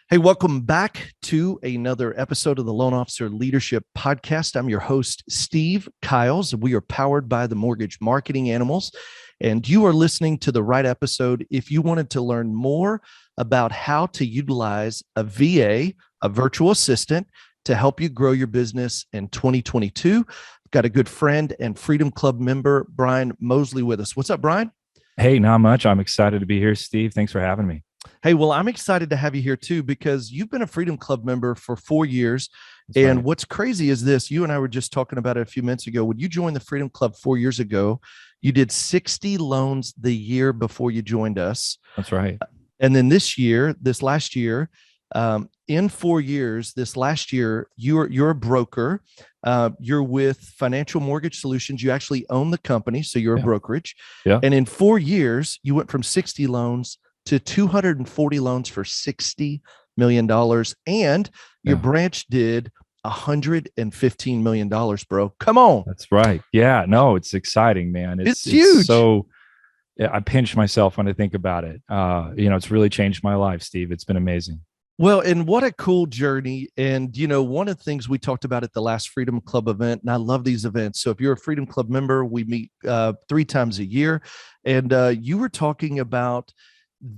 Hey, welcome back to another episode of the Loan Officer Leadership Podcast. I'm your host, Steve Kiles. We are powered by the Mortgage Marketing Animals, and you are listening to the right episode if you wanted to learn more about how to utilize a VA, a virtual assistant, to help you grow your business in 2022. I've got a good friend and Freedom Club member, Brian Mozley, with us. What's up, Brian? Hey, not much. I'm excited to be here, Steve. Thanks for having me. Hey, well, I'm excited to have you here too, because you've been a Freedom Club member for 4 years. That's And right. what's crazy is this, you and I were just talking about it a few minutes ago. When you joined the Freedom Club 4 years ago, you did 60 loans the year before you joined us. That's right. And then this last year, in 4 years, this last year, you're a broker. You're with Financial Mortgage Solutions. You actually own the company, so you're a Yeah. brokerage. Yeah. And in 4 years, you went from 60 loans to 240 loans for $60 million. And your Yeah. branch did $115 million, bro. Come on. That's right. Yeah. No, it's exciting, man. It's It's huge. so yeah, I pinch myself when I think about it. It's really changed my life, Steve. It's been amazing. Well, and what a cool journey. And, one of the things we talked about at the last Freedom Club event, and I love these events. So if you're a Freedom Club member, we meet 3 times a year. And you were talking about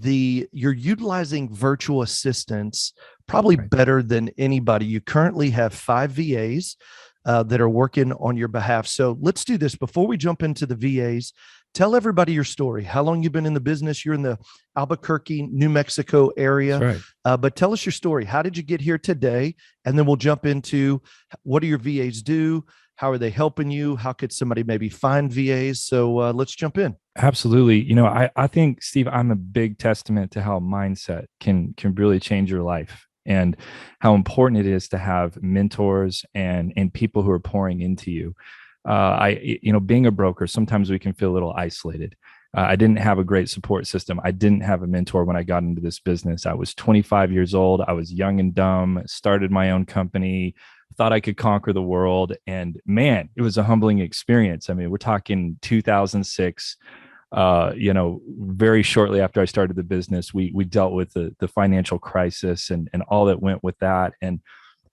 you're utilizing virtual assistants probably Right. better than anybody. You currently have 5 VAs that are working on your behalf. So let's do this before we jump into the VAs. Tell everybody your story. How long you've been in the business? You're in the Albuquerque, New Mexico That's area, right. but tell us your story. How did you get here today? And then we'll jump into what do your VAs do? How are they helping you? How could somebody maybe find VAs? So let's jump in. Absolutely. I think, Steve, I'm a big testament to how mindset can really change your life and how important it is to have mentors and people who are pouring into you. Being a broker, sometimes we can feel a little isolated. I didn't have a great support system. I didn't have a mentor when I got into this business. I was 25 years old. I was young and dumb, started my own company, thought I could conquer the world. And man, it was a humbling experience. I mean, we're talking 2006. Very shortly after I started the business, we dealt with the financial crisis and all that went with that. And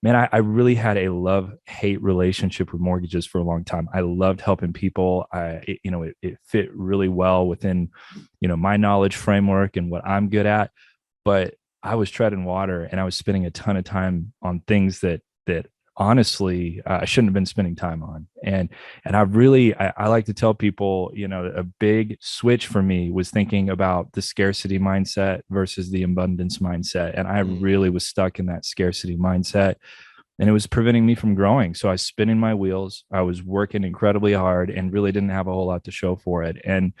man, I really had a love-hate relationship with mortgages for a long time. I loved helping people. It fit really well within, my knowledge framework and what I'm good at. But I was treading water and I was spending a ton of time on things that honestly I shouldn't have been spending time on. And I like to tell people, a big switch for me was thinking about the scarcity mindset versus the abundance mindset. And I really was stuck in that scarcity mindset and it was preventing me from growing. So I was spinning my wheels. I was working incredibly hard and really didn't have a whole lot to show for it. And,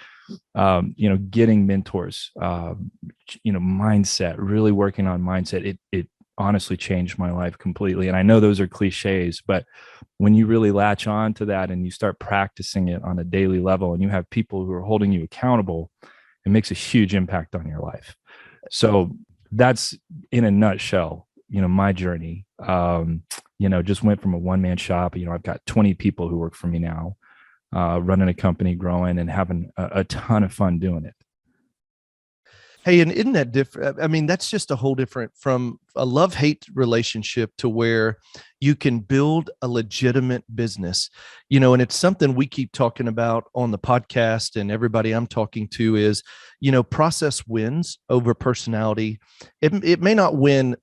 getting mentors, mindset, really working on mindset, it honestly changed my life completely. And I know those are cliches, but when you really latch on to that and you start practicing it on a daily level and you have people who are holding you accountable, it makes a huge impact on your life. So that's in a nutshell, my journey. Just went from a one-man shop. I've got 20 people who work for me now, running a company, growing and having a ton of fun doing it. Hey, and isn't that different? I mean, that's just a whole different from a love-hate relationship to where you can build a legitimate business, and it's something we keep talking about on the podcast and everybody I'm talking to is, process wins over personality. It may not win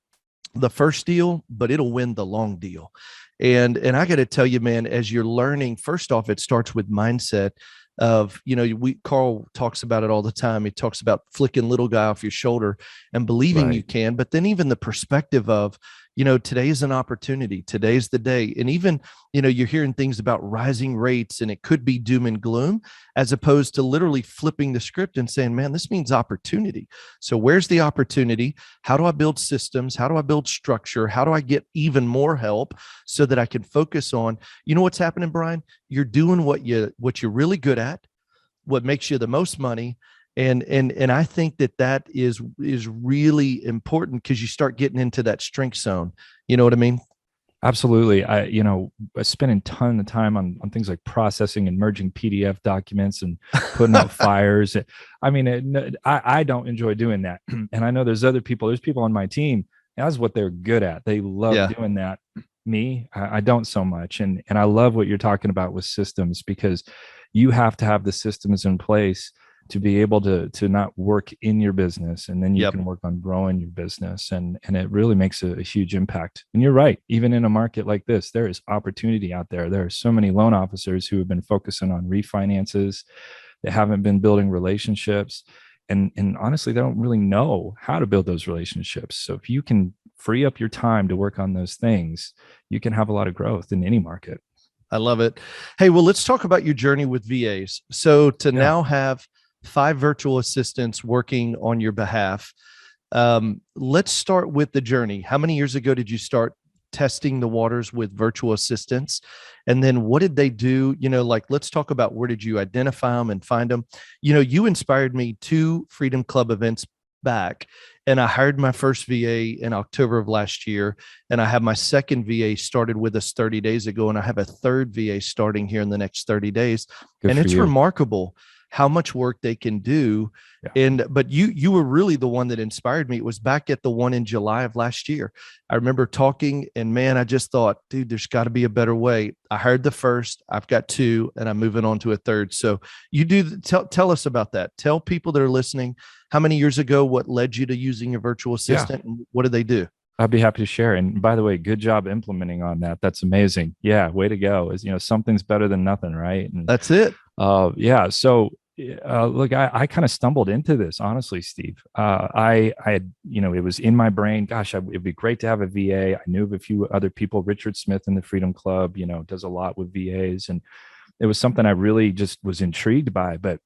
the first deal, but it'll win the long deal. And I got to tell you, man, as you're learning, first off, it starts with mindset of, Carl talks about it all the time. He talks about flicking little guy off your shoulder and believing you Right. can, but then even the perspective of, today's an opportunity, today's the day. And even, you're hearing things about rising rates and it could be doom and gloom, as opposed to literally flipping the script and saying, man, this means opportunity. So where's the opportunity? How do I build systems? How do I build structure? How do I get even more help so that I can focus on, what's happening, Brian? You're doing what you're really good at, what makes you the most money. And I think that is really important because you start getting into that strength zone. You know what I mean? Absolutely. I spent a ton of time on things like processing and merging PDF documents and putting out fires. I mean, I don't enjoy doing that. And I know there's people on my team That's what they're good at. They love Yeah. doing that. Me, I don't so much. And I love what you're talking about with systems, because you have to have the systems in place to be able to not work in your business, and then you Yep. can work on growing your business, and it really makes a huge impact. And you're right, even in a market like this, there is opportunity out there. There are so many loan officers who have been focusing on refinances. They haven't been building relationships, and honestly, they don't really know how to build those relationships. So if you can free up your time to work on those things, you can have a lot of growth in any market. I love it. Hey, well, let's talk about your journey with VAs. So to Yeah. now have 5 virtual assistants working on your behalf, let's start with the journey. How many years ago did you start testing the waters with virtual assistants? And then what did they do? Like, let's talk about where did you identify them and find them? You inspired me 2 Freedom Club events back, and I hired my first VA in October of last year. And I have my second VA started with us 30 days ago. And I have a third VA starting here in the next 30 days. Good And for it's you. remarkable how much work they can do. Yeah. But you were really the one that inspired me. It was back at the one in July of last year. I remember talking, and man, I just thought, dude, there's got to be a better way. I hired the first, I've got 2, and I'm moving on to a third. So you do tell us about that. Tell people that are listening, how many years ago, what led you to using a virtual Yeah. assistant, and what do they do? I'd be happy to share. And by the way, good job implementing on that. That's amazing. Yeah, way to go. Is something's better than nothing, right? And That's it. yeah. So look, I kind of stumbled into this, honestly, Steve. I had, it was in my brain. Gosh, it'd be great to have a VA. I knew of a few other people. Richard Smith in the Freedom Club, does a lot with VAs, and it was something I really just was intrigued by. But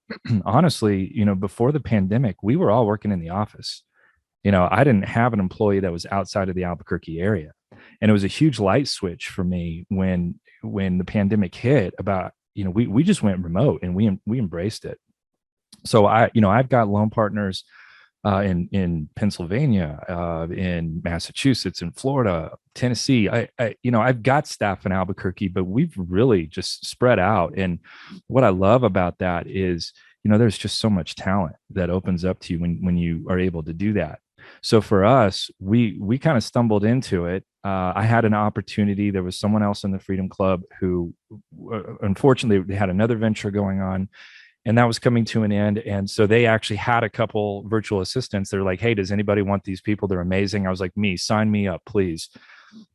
honestly, before the pandemic, we were all working in the office. I didn't have an employee that was outside of the Albuquerque area. And it was a huge light switch for me when the pandemic hit. About, we just went remote, and we embraced it. So I've got loan partners in Pennsylvania, in Massachusetts, in Florida, Tennessee. I've got staff in Albuquerque, but we've really just spread out. And what I love about that is, there's just so much talent that opens up to you when you are able to do that. So for us, we kind of stumbled into it. I had an opportunity. There was someone else in the Freedom Club who, unfortunately, they had another venture going on, and that was coming to an end. And so they actually had a couple virtual assistants. They're like, "Hey, does anybody want these people? They're amazing." I was like, "Me, sign me up, please."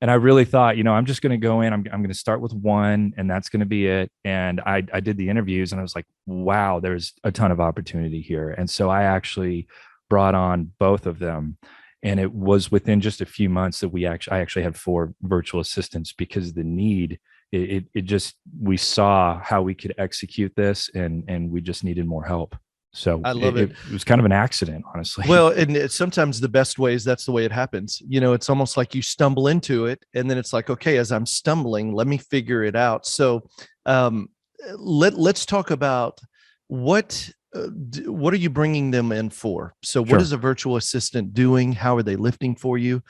And I really thought, I'm just going to go in. I'm going to start with one, and that's going to be it. And I did the interviews, and I was like, wow, there's a ton of opportunity here. And so I actually brought on both of them. And it was within just a few months that I actually had 4 virtual assistants, because the need, it just, we saw how we could execute this, and we just needed more help. So I love it. It was kind of an accident, honestly. Well, and sometimes the best ways, that's the way it happens. It's almost like you stumble into it, and then it's like, okay, as I'm stumbling, let me figure it out. So um, let's talk about what are you bringing them in for? So what Sure. is a virtual assistant doing? How are they lifting for you?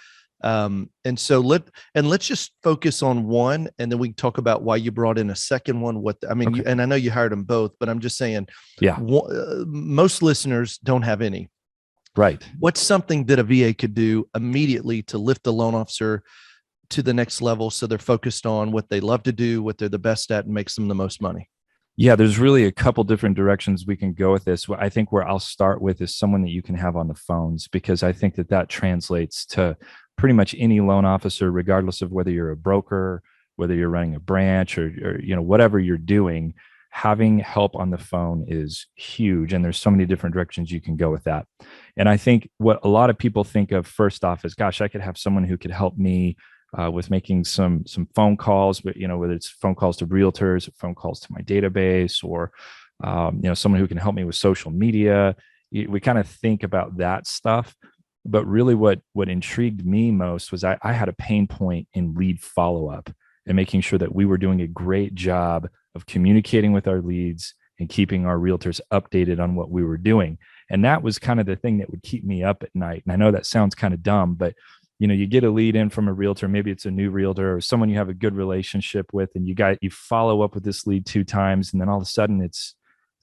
Let's just focus on one, and then we can talk about why you brought in a second one. Okay. And I know you hired them both, but I'm just saying, Yeah. most listeners don't have any. Right. What's something that a VA could do immediately to lift the loan officer to the next level, so they're focused on what they love to do, what they're the best at, and makes them the most money? Yeah, there's really a couple different directions we can go with this. I think where I'll start with is someone that you can have on the phones, because I think that translates to pretty much any loan officer, regardless of whether you're a broker, whether you're running a branch, or whatever you're doing. Having help on the phone is huge, and there's so many different directions you can go with that. And I think what a lot of people think of first off is, gosh, I could have someone who could help me with making some phone calls, but whether it's phone calls to realtors, or phone calls to my database, or someone who can help me with social media. We kind of think about that stuff, but really what intrigued me most was I had a pain point in lead follow-up, and making sure that we were doing a great job of communicating with our leads and keeping our realtors updated on what we were doing. And that was kind of the thing that would keep me up at night. And I know that sounds kind of dumb, but you get a lead in from a realtor, maybe it's a new realtor or someone you have a good relationship with, and you follow up with this lead 2 times, and then all of a sudden it's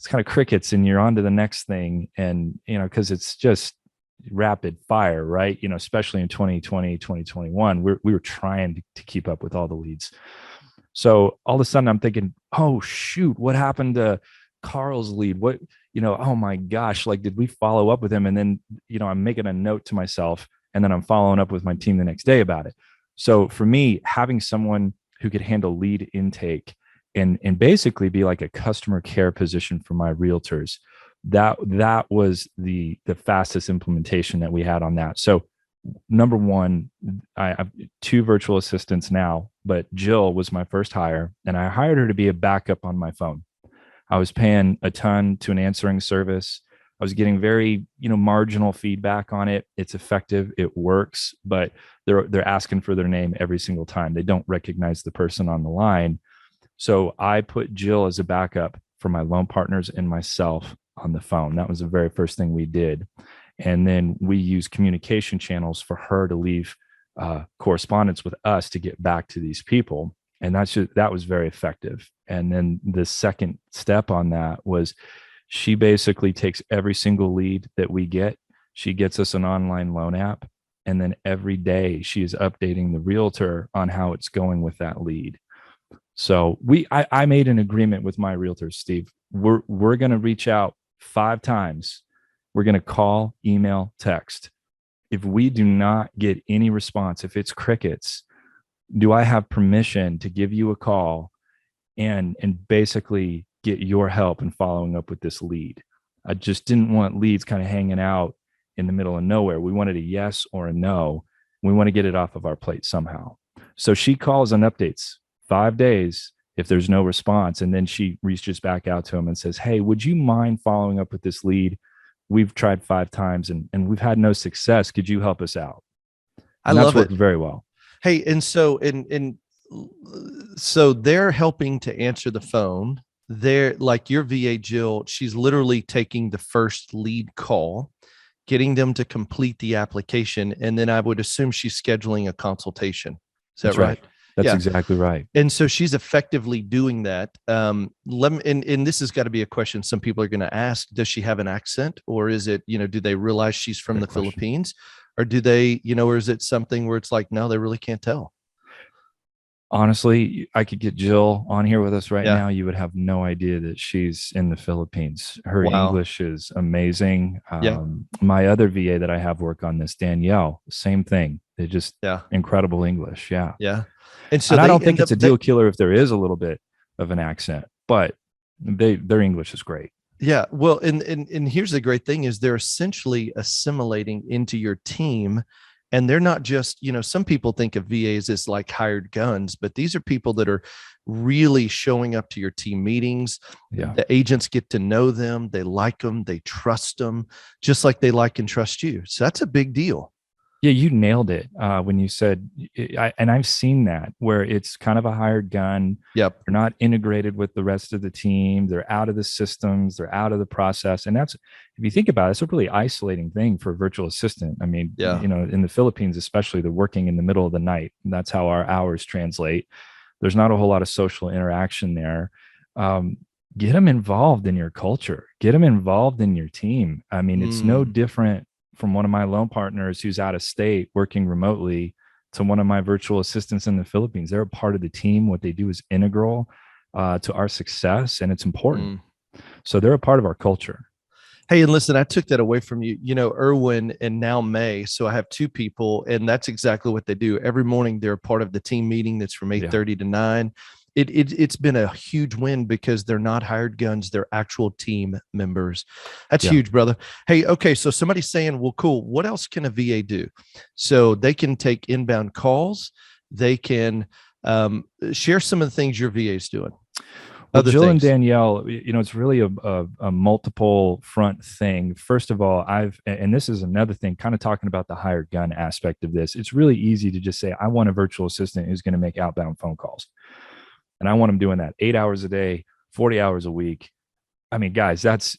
kind of crickets, and you're on to the next thing. And because it's just rapid fire, right? Especially in 2020, 2021, we were trying to keep up with all the leads. So all of a sudden I'm thinking, oh shoot, what happened to Carl's lead? What, oh my gosh, like, did we follow up with him? And then, I'm making a note to myself, and then I'm following up with my team the next day about it. So for me, having someone who could handle lead intake and basically be like a customer care position for my realtors, that was the fastest implementation that we had on that. So number one, I have two virtual assistants now, but Jill was my first hire, and I hired her to be a backup on my phone. I was paying a ton to an answering service. I was getting very, marginal feedback on it. It's effective, it works, but they're asking for their name every single time. They don't recognize the person on the line. So I put Jill as a backup for my loan partners and myself on the phone. That was the very first thing we did. And then we use communication channels for her to leave correspondence with us to get back to these people. And that was very effective. And then the second step on that was she basically takes every single lead that we get. She gets us an online loan app. And then every day she is updating the realtor on how it's going with that lead. So I made an agreement with my realtors, Steve. We're going to reach out 5 times. We're going to call, email, text. If we do not get any response, if it's crickets, do I have permission to give you a call and basically get your help in following up with this lead? I just didn't want leads kind of hanging out in the middle of nowhere. We wanted a yes or a no. We want to get it off of our plate somehow. So she calls and updates 5 days if there's no response. And then she reaches back out to him and says, hey, would you mind following up with this lead? We've tried 5 times and we've had no success. Could you help us out? And I love worked it very well. Hey, and so they're helping to answer the phone. They're like your VA Jill, she's literally taking the first lead call, getting them to complete the application, and then I would assume she's scheduling a consultation. Is that right? That's exactly right. And so she's effectively doing that. And this has got to be a question some people are going to ask. Does she have an accent, or is it, do they realize she's from the Philippines, or do they, or is it something where it's like, no, they really can't tell? Honestly, I could get Jill on here with us right now. You would have no idea that she's in the Philippines. Her English is amazing. My other VA that I have work on this, Danielle, same thing. They just incredible English. Yeah. And so I don't think it's a deal killer if there is a little bit of an accent, but their English is great. Yeah. Well, and here's the great thing is they're essentially assimilating into your team. And they're not just, some people think of VAs as like hired guns, but these are people that are really showing up to your team meetings. The agents get to know them. They like them. They trust them, just like they like and trust you. So that's a big deal. Yeah, you nailed it when you said, and I've seen that where it's kind of a hired gun. Yep. They're not integrated with the rest of the team. They're out of the systems. They're out of the process. And that's, if you think about it, it's a really isolating thing for a virtual assistant. I mean, in the Philippines, especially, they're working in the middle of the night. And that's how our hours translate. There's not a whole lot of social interaction there. Get them involved in your culture. Get them involved in your team. I mean, it's no different from one of my loan partners who's out of state working remotely to one of my virtual assistants in the Philippines. They're a part of the team. What they do is integral to our success, and it's important. So they're a part of our culture. Hey, and listen, I took that away from you, Erwin and now May. So I have 2 people, and that's exactly what they do. Every morning, they're a part of the team meeting that's from 8:30 to 9. It's been a huge win because they're not hired guns. They're actual team members. That's huge, brother. Hey, okay. So somebody's saying, well, cool. What else can a VA do? So they can take inbound calls. They can share some of the things your VA is doing. Well, Jill and Danielle, it's really a multiple front thing. First of all, and this is another thing, kind of talking about the hired gun aspect of this. It's really easy to just say, I want a virtual assistant who's going to make outbound phone calls. And I want them doing that 8 hours a day, 40 hours a week. I mean, guys, that's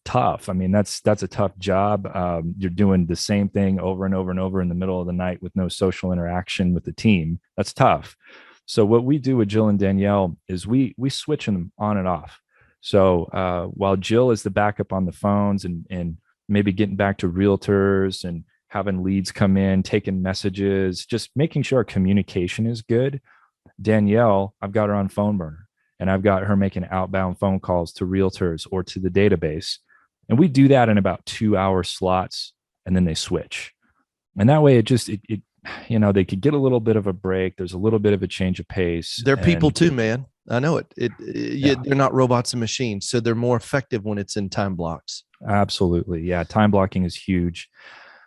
tough. I mean, that's a tough job. You're doing the same thing over and over and over in the middle of the night with no social interaction with the team. That's tough. So what we do with Jill and Danielle is we switch them on and off. So while Jill is the backup on the phones and maybe getting back to realtors and having leads come in, taking messages, just making sure our communication is good. Danielle, I've got her on phone burner and I've got her making outbound phone calls to realtors or to the database. And we do that in about 2 hour slots, and then they switch. And that way it they could get a little bit of a break. There's a little bit of a change of pace. They're people And too, man. I know it. yeah, They're not robots and machines, so they're more effective when it's in time blocks. absolutely. Yeah. Time blocking is huge.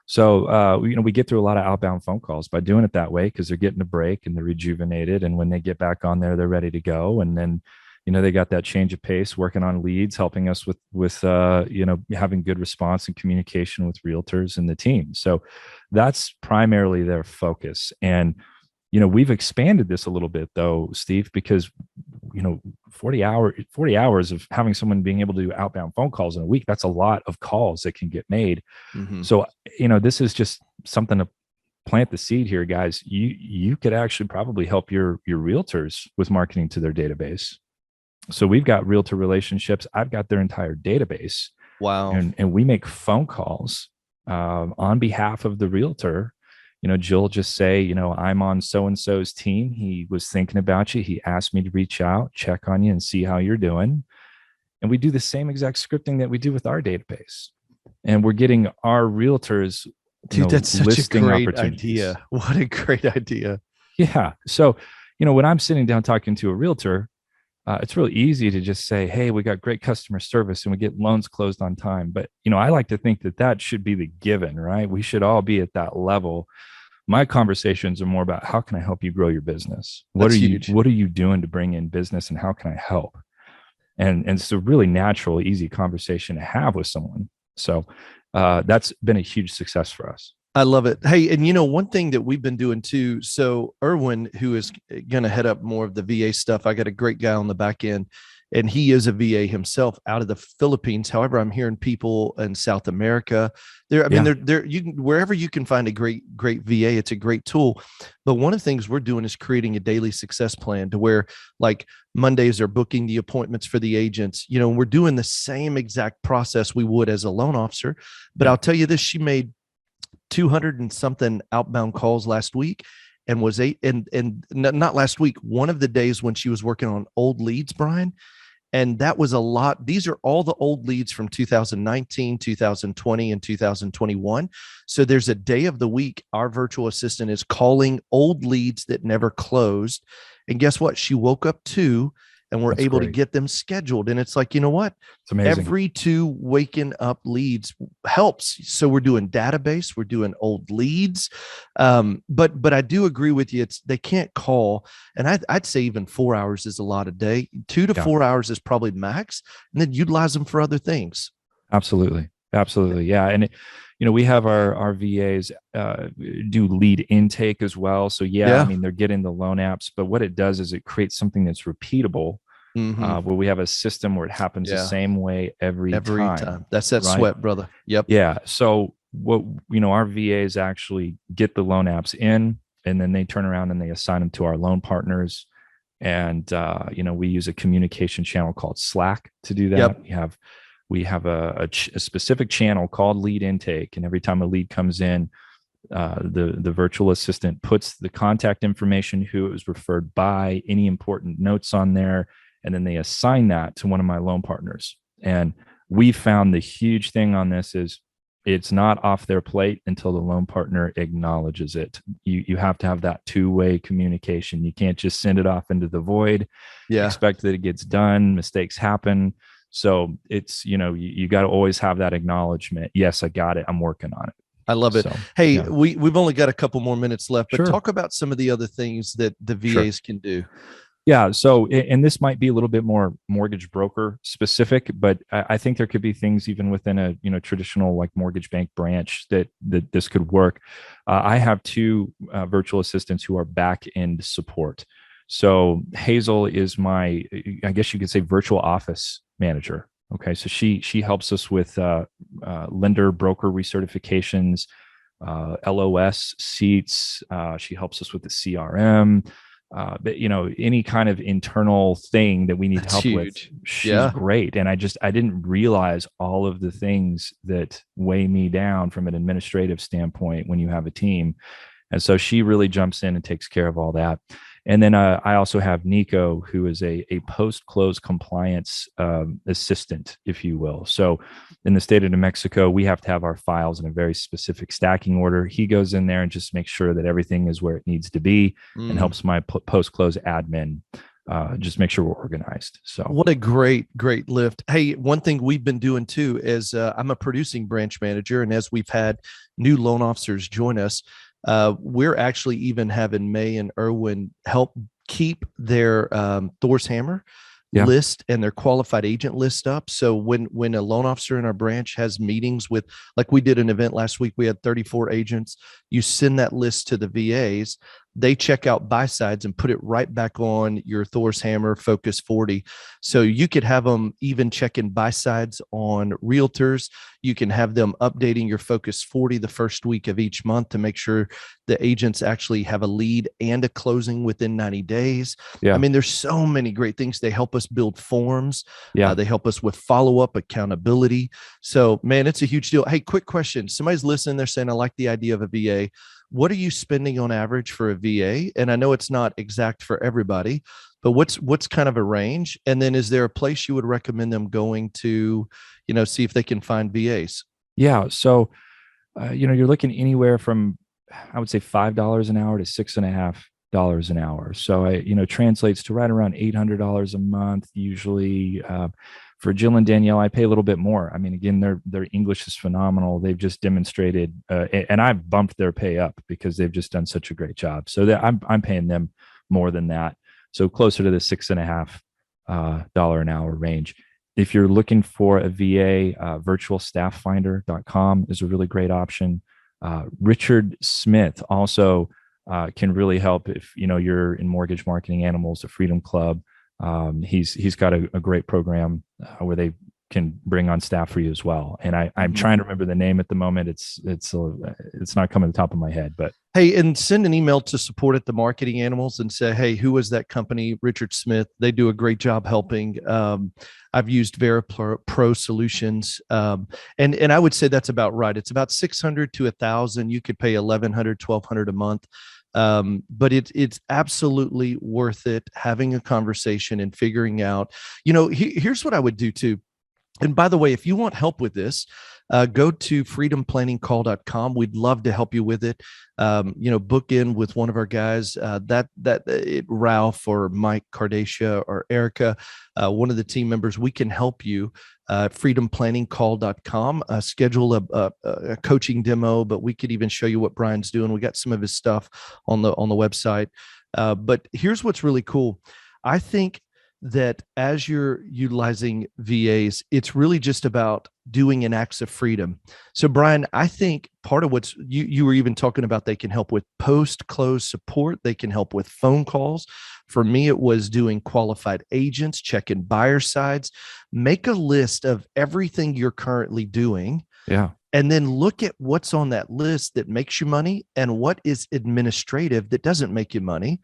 So, we get through a lot of outbound phone calls by doing it that way because they're getting a break and they're rejuvenated. And when they get back on there, they're ready to go. And then, they got that change of pace, working on leads, helping us with having good response and communication with realtors and the team. So that's primarily their focus. And, we've expanded this a little bit though, Steve, because, 40 hours of having someone being able to do outbound phone calls in a week, that's a lot of calls that can get made. Mm-hmm. So, this is just something to plant the seed here, guys. You could actually probably help your realtors with marketing to their database. So we've got realtor relationships. I've got their entire database. Wow. And we make phone calls on behalf of the realtor. Jill just say, I'm on so-and-so's team. He was thinking about you. He asked me to reach out, check on you and see how you're doing. And we do the same exact scripting that we do with our database. And we're getting our realtors, dude, that's such a great opportunities. idea. What a great idea. Yeah. So, when I'm sitting down talking to a realtor, it's really easy to just say, hey, we got great customer service and we get loans closed on time. But, I like to think that should be the given, right? We should all be at that level. My conversations are more about how can I help you grow your business? What are you doing to bring in business and how can I help? And it's a really natural, easy conversation to have with someone. So that's been a huge success for us. I love it. Hey, and one thing that we've been doing too. So Erwin, who is going to head up more of the VA stuff, I got a great guy on the back end, and he is a VA himself out of the Philippines. However, I'm hearing people in South America. They're you can, wherever you can find a great VA, it's a great tool. But one of the things we're doing is creating a daily success plan to where like Mondays are booking the appointments for the agents. We're doing the same exact process we would as a loan officer. But I'll tell you this, she made 200 and something outbound calls last week and was not last week, one of the days when she was working on old leads, Brian. And that was a lot. These are all the old leads from 2019, 2020, and 2021. So there's a day of the week our virtual assistant is calling old leads that never closed. And guess what? She woke up to and we're able to get them scheduled. And it's like, you know what? It's amazing. Every 2 waking up leads helps. So we're doing database, we're doing old leads. But I do agree with you. They can't call. And I'd say even 4 hours is a lot a day. 2 to 4 hours is probably max. And then utilize them for other things. Absolutely. Yeah. And we have our VAs do lead intake as well. So I mean, they're getting the loan apps, but what it does is it creates something that's repeatable, where we have a system where it happens the same way every time. That's that sweat, brother. Yep. Yeah. So what, our VAs actually get the loan apps in, and then they turn around and they assign them to our loan partners. And, we use a communication channel called Slack to do that. Yep. We have a specific channel called lead intake. And every time a lead comes in, the virtual assistant puts the contact information, who it was referred by, any important notes on there, and then they assign that to one of my loan partners. And we found the huge thing on this is it's not off their plate until the loan partner acknowledges it. You have to have that 2-way communication. You can't just send it off into the void, expect that it gets done, mistakes happen. So it's, you got to always have that acknowledgement. Yes, I got it. I'm working on it. I love it. So, hey, we've only got a couple more minutes left, but talk about some of the other things that the VAs can do. Yeah. So, and this might be a little bit more mortgage broker specific, but I think there could be things even within a, traditional like mortgage bank branch that this could work. I have 2 virtual assistants who are back end support. So Hazel is my, I guess you could say, virtual office manager. Okay. So she helps us with lender broker recertifications, LOS seats. She helps us with the CRM. but any kind of internal thing that we need That's help with, huge. she's Yeah. great. And I didn't realize all of the things that weigh me down from an administrative standpoint when you have a team. And so she really jumps in and takes care of all that. And then I also have Nico, who is a post-close compliance assistant, if you will. So in the state of New Mexico, we have to have our files in a very specific stacking order. He goes in there and just makes sure that everything is where it needs to be, and Mm. helps my post-close admin just make sure we're organized. So What a great lift. Hey, one thing we've been doing too is I'm a producing branch manager. And as we've had new loan officers join us, we're actually even having May and Irwin help keep their Thor's Hammer yeah, list and their qualified agent list up. So when a loan officer in our branch has meetings with, like we did an event last week, we had 34 agents. You send that list to the VAs. They check out buy sides and put it right back on your Thor's Hammer Focus 40. So you could have them even checking buy sides on realtors. You can have them updating your Focus 40 the first week of each month to make sure the agents actually have a lead and a closing within 90 days. I yeah, mean, there's so many great things. They help us build forms. yeah. They help us with follow-up accountability. So, man, it's a huge deal. Hey, quick question. Somebody's listening. They're saying, I like the idea of a VA. What are you spending on average for a VA? And I know it's not exact for everybody, but what's kind of a range? And then is there a place you would recommend them going to, see if they can find VAs? Yeah. So you're looking anywhere from, I would say, $5 an hour to $6.50 an hour. So translates to right around $800 a month usually. For Jill and Danielle, I pay a little bit more. I mean, again, their English is phenomenal. They've just demonstrated, and I've bumped their pay up because they've just done such a great job. So that I'm paying them more than that. So closer to the $6.50 an hour range. If you're looking for a VA, virtualstafffinder.com is a really great option. Richard Smith also can really help if you're in mortgage marketing animals, the Freedom Club. He's got a great program where they can bring on staff for you as well. And I'm Mhm. trying to remember the name at the moment. It's not coming to the top of my head, but Hey, and send an email to support at the marketing animals and say, hey, who is that company? Richard Smith. They do a great job helping. I've used Vera Pro Solutions. And I would say that's about right. It's about 600 to 1,000. You could pay 1,100, 1,200 a month. But it's absolutely worth it having a conversation and figuring out, here's what I would do too. And by the way, if you want help with this, go to freedomplanningcall.com. We'd love to help you with it. Book in with one of our guys, Ralph or Mike Cardacia or Erica, one of the team members. We can help you. Freedomplanningcall.com. Schedule a coaching demo, but we could even show you what Brian's doing. We got some of his stuff on the website. But here's what's really cool. I think that as you're utilizing VAs, it's really just about doing an acts of freedom. So, Brian, I think part of what's you were even talking about, they can help with post-close support. They can help with phone calls. For me, it was doing qualified agents, checking buyer sides, make a list of everything you're currently doing. yeah, And then look at what's on that list that makes you money and what is administrative that doesn't make you money.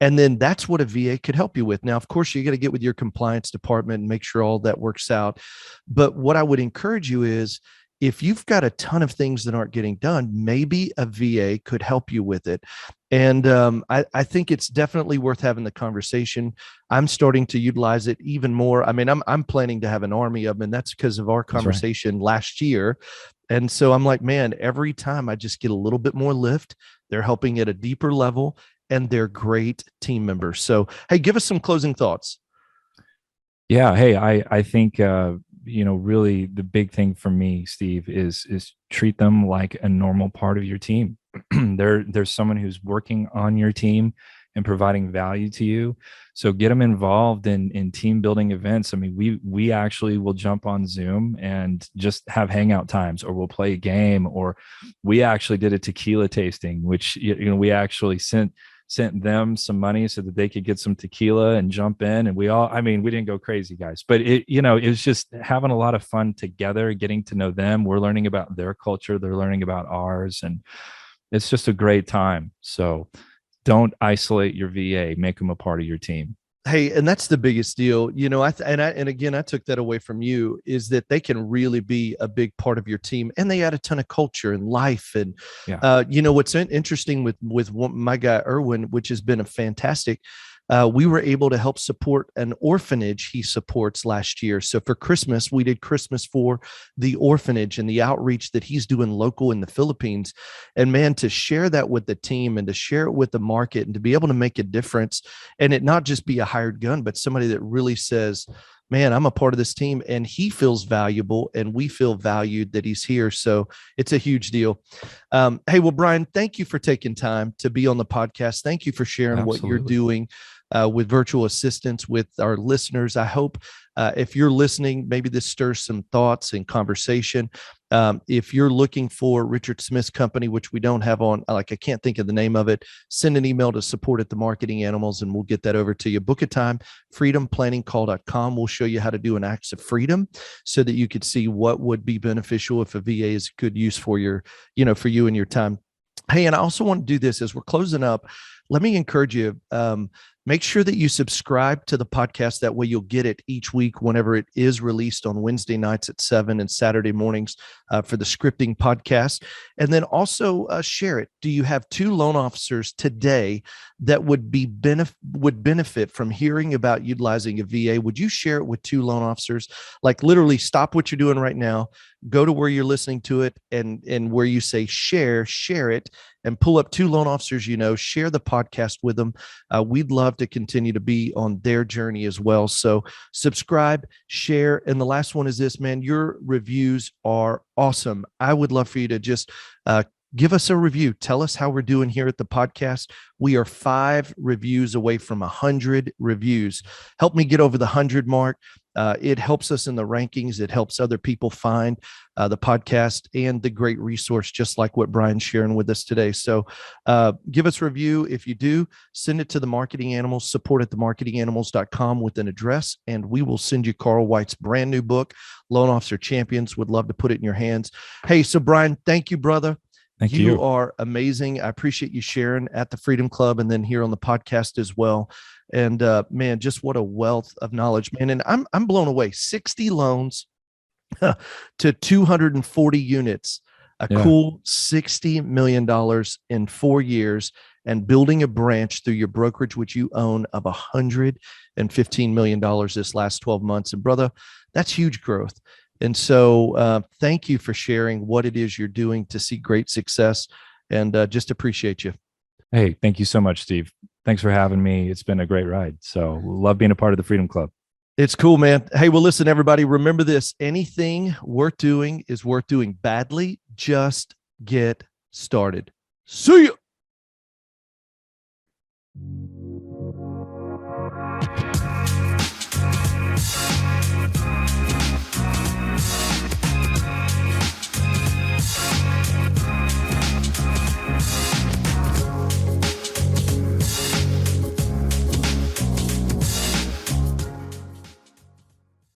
And then that's what a VA could help you with. Now, of course, you got to get with your compliance department and make sure all that works out. But what I would encourage you is if you've got a ton of things that aren't getting done, maybe a VA could help you with it. And I think it's definitely worth having the conversation. I'm starting to utilize it even more. I mean, I'm planning to have an army of them, and that's because of our that's right. conversation last year. And so I'm like, man, every time I just get a little bit more lift. They're helping at a deeper level and they're great team members. So, hey, give us some closing thoughts. Yeah. Hey, I think really the big thing for me, Steve, is treat them like a normal part of your team. There's someone who's working on your team and providing value to you. So get them involved in team building events. I mean, we actually will jump on Zoom and just have hangout times, or we'll play a game, or we actually did a tequila tasting, which we actually sent them some money so that they could get some tequila and jump in. And we didn't go crazy, guys, but it was just having a lot of fun together, getting to know them. We're learning about their culture. They're learning about ours. And it's just a great time. So Don't isolate your VA, make them a part of your team. Hey, and that's the biggest deal. And again, I took that away from you, is that they can really be a big part of your team, and they add a ton of culture and life. And Yeah. what's interesting with my guy Erwin, which has been a fantastic. We were able to help support an orphanage he supports last year. So for Christmas, we did Christmas for the orphanage and the outreach that he's doing local in the Philippines. And man, to share that with the team and to share it with the market and to be able to make a difference, and it not just be a hired gun, but somebody that really says, man, I'm a part of this team, and he feels valuable and we feel valued that he's here. So it's a huge deal. Hey, well, Brian, thank you for taking time to be on the podcast. Thank you for sharing what you're Absolutely. doing with virtual assistants with our listeners. I hope if you're listening, maybe this stirs some thoughts and conversation. If you're looking for Richard Smith's company, which we don't have on, I can't think of the name of it, send an email to support at the Marketing Animals and we'll get that over to you. Book a time, freedomplanningcall.com. We'll show you how to do an acts of freedom so that you could see what would be beneficial if a VA is good use for for you and your time. Hey, and I also want to do this as we're closing up. Let me encourage you. Make sure that you subscribe to the podcast. That way you'll get it each week whenever it is released on Wednesday nights at 7 and Saturday mornings for the scripting podcast. And then also share it. Do you have two loan officers today that would benefit from hearing about utilizing a VA? Would you share it with two loan officers? Like literally stop what you're doing right now, go to where you're listening to it, and where you say share it, and pull up two loan officers, share the podcast with them. We'd love to continue to be on their journey as well. So subscribe, share. And the last one is this, man, your reviews are awesome. I would love for you to just give us a review. Tell us how we're doing here at the podcast. We are 5 reviews away from 100 reviews. Help me get over the 100 mark. It helps us in the rankings. It helps other people find the podcast and the great resource, just like what Brian's sharing with us today. So give us a review. If you do, send it to the Marketing Animals, support at themarketinganimals.com with an address, and we will send you Carl White's brand new book, Loan Officer Champions. Would love to put it in your hands. Hey, so Brian, thank you, brother. Thank You you. are amazing. I appreciate you sharing at the Freedom Club and then here on the podcast as well. And man, just what a wealth of knowledge, man. And I'm blown away. 60 loans to 240 units, a Yeah. cool $60 million in 4 years, and building a branch through your brokerage, which you own, of $115 million this last 12 months. And brother, that's huge growth. And so thank you for sharing what it is you're doing to see great success, and just appreciate you. Hey, thank you so much, Steve. Thanks for having me. It's been a great ride. So love being a part of the Freedom Club. It's cool, man. Hey, well, listen, everybody, remember this. Anything worth doing is worth doing badly. Just get started. See ya.